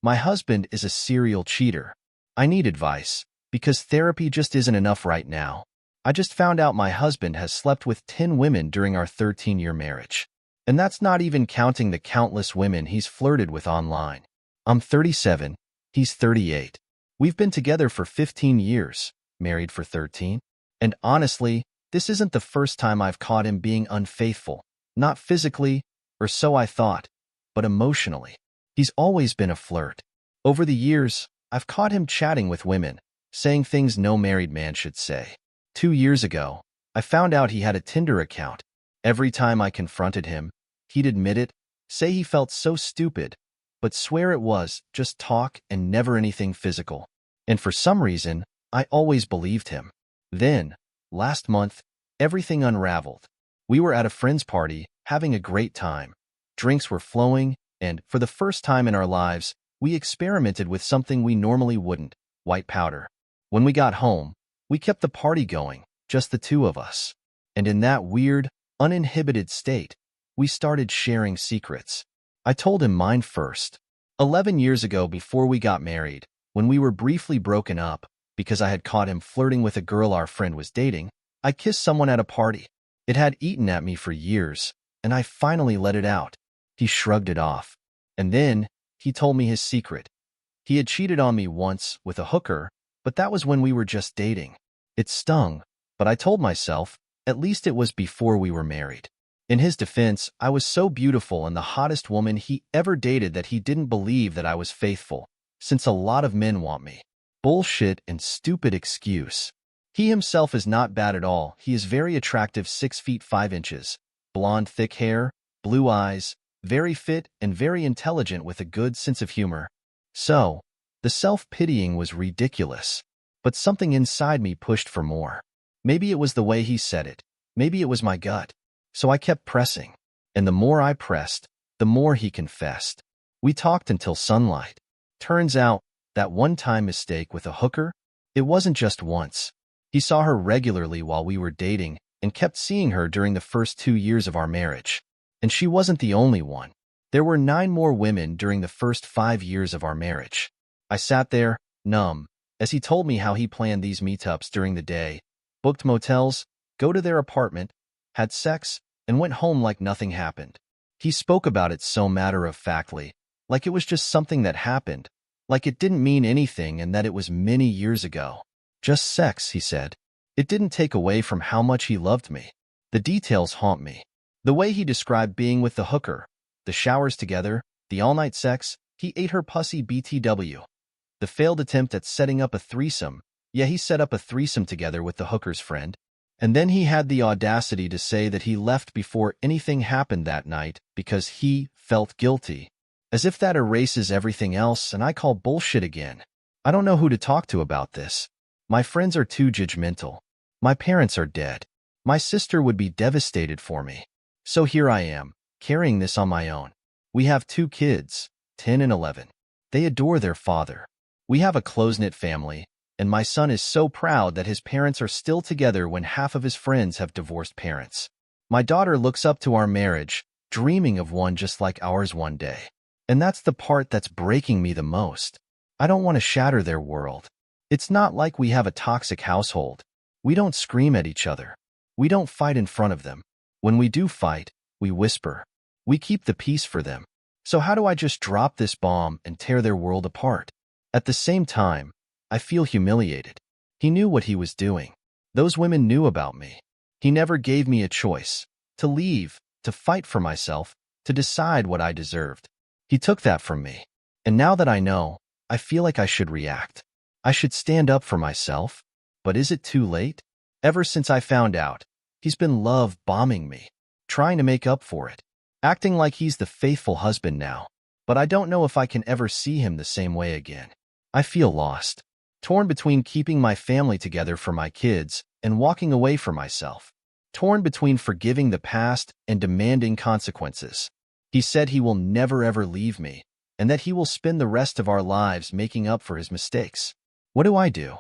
My husband is a serial cheater. I need advice, because therapy just isn't enough right now. I just found out my husband has slept with 10 women during our 13-year marriage. And that's not even counting the countless women he's flirted with online. I'm 37, he's 38. We've been together for 15 years, married for 13. And honestly, this isn't the first time I've caught him being unfaithful. Not physically, or so I thought, but emotionally. He's always been a flirt. Over the years, I've caught him chatting with women, saying things no married man should say. 2 years ago, I found out he had a Tinder account. Every time I confronted him, he'd admit it, say he felt so stupid, but swear it was just talk and never anything physical. And for some reason, I always believed him. Then, last month, everything unraveled. We were at a friend's party, having a great time. Drinks were flowing, and, for the first time in our lives, we experimented with something we normally wouldn't, white powder. When we got home, we kept the party going, just the two of us. And in that weird, uninhibited state, we started sharing secrets. I told him mine first. 11 years ago, before we got married, when we were briefly broken up, because I had caught him flirting with a girl our friend was dating, I kissed someone at a party. It had eaten at me for years, and I finally let it out. He shrugged it off. And then, he told me his secret. He had cheated on me once with a hooker, but that was when we were just dating. It stung, but I told myself, at least it was before we were married. In his defense, I was so beautiful and the hottest woman he ever dated that he didn't believe that I was faithful, since a lot of men want me. Bullshit and stupid excuse. He himself is not bad at all. He is very attractive, 6 feet 5 inches, blonde thick hair, blue eyes, very fit and very intelligent with a good sense of humor. So, the self-pitying was ridiculous, but something inside me pushed for more. Maybe it was the way he said it. Maybe it was my gut. So I kept pressing, and the more I pressed, the more he confessed. We talked until sunlight. Turns out, that one-time mistake with a hooker, it wasn't just once. He saw her regularly while we were dating and kept seeing her during the first 2 years of our marriage. And she wasn't the only one. There were 9 more women during the first 5 years of our marriage. I sat there, numb, as he told me how he planned these meetups during the day, booked motels, go to their apartment, had sex, and went home like nothing happened. He spoke about it so matter-of-factly, like it was just something that happened, like it didn't mean anything and that it was many years ago. Just sex, he said. It didn't take away from how much he loved me. The details haunt me. The way he described being with the hooker, the showers together, the all-night sex, he ate her pussy BTW. The failed attempt at setting up a threesome, yeah, he set up a threesome together with the hooker's friend. And then he had the audacity to say that he left before anything happened that night because he felt guilty. As if that erases everything else, and I call bullshit again. I don't know who to talk to about this. My friends are too judgmental. My parents are dead. My sister would be devastated for me. So here I am, carrying this on my own. We have 2 kids, 10 and 11. They adore their father. We have a close-knit family, and my son is so proud that his parents are still together when half of his friends have divorced parents. My daughter looks up to our marriage, dreaming of one just like ours one day. And that's the part that's breaking me the most. I don't want to shatter their world. It's not like we have a toxic household. We don't scream at each other. We don't fight in front of them. When we do fight, we whisper. We keep the peace for them. So how do I just drop this bomb and tear their world apart? At the same time, I feel humiliated. He knew what he was doing. Those women knew about me. He never gave me a choice. To leave, to fight for myself, to decide what I deserved. He took that from me. And now that I know, I feel like I should react. I should stand up for myself. But is it too late? Ever since I found out, he's been love-bombing me, trying to make up for it, acting like he's the faithful husband now. But I don't know if I can ever see him the same way again. I feel lost, torn between keeping my family together for my kids and walking away from myself, torn between forgiving the past and demanding consequences. He said he will never ever leave me, and that he will spend the rest of our lives making up for his mistakes. What do I do?